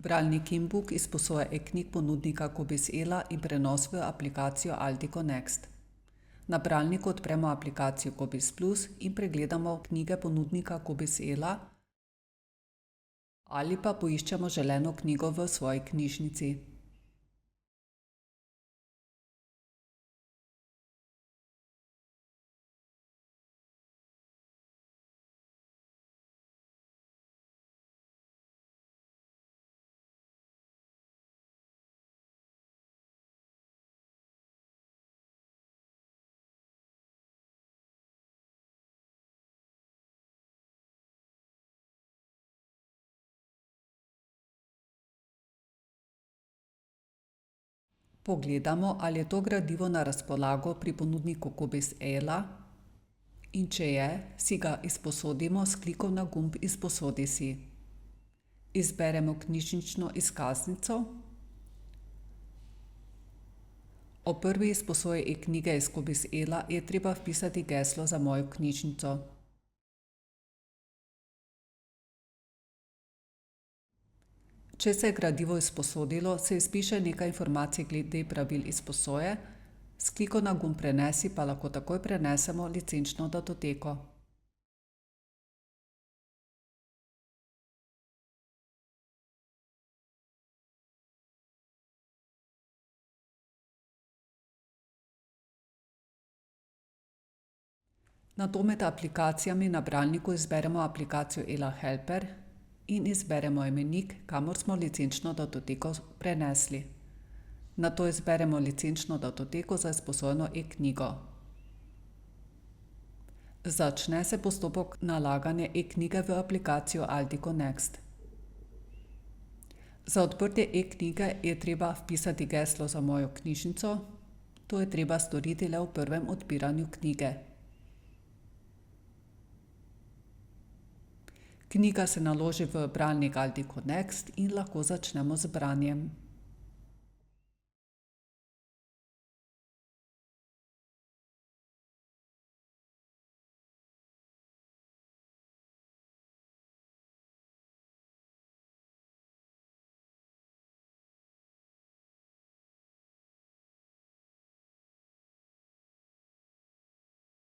Bralnik InBook izposoja e-knjig ponudnika Cobiss Ela in prenos v aplikacijo Altico Next. Na bralniku odpremo aplikacijo Cobiss Plus in pregledamo knjige ponudnika Cobiss Ela ali pa poiščemo želeno knjigo v svoji knjižnici. Pogledamo, ali je to gradivo na razpolago pri ponudniku Cobiss Ela in če je, si ga izposodimo s klikom na gumb Izposodi si. Izberemo knjižnično izkaznico. Ob prvi izposoji e-knjige iz Cobiss Ela je treba vpisati geslo za mojo knjižnico. Če se je gradivo izposodilo, se izpiše nekaj informacij glede pravil izposoje, s klikom na gumb Prenesi pa lahko takoj prenesemo licenčno datoteko. Nato med aplikacijami na bralniku izberemo aplikacijo Ela Helper in izberemo imenik, kamor smo licenčno datoteko prenesli. Nato izberemo licenčno datoteko za izposojeno e-knjigo. Začne se postopek nalaganja e-knjige v aplikacijo Altico Next. Za odprtje e-knjige je treba vpisati geslo za mojo knjižnico, to je treba storiti le v prvem odpiranju knjige. Knjiga se naloži v bralnik Altico Next in lahko začnemo z branjem.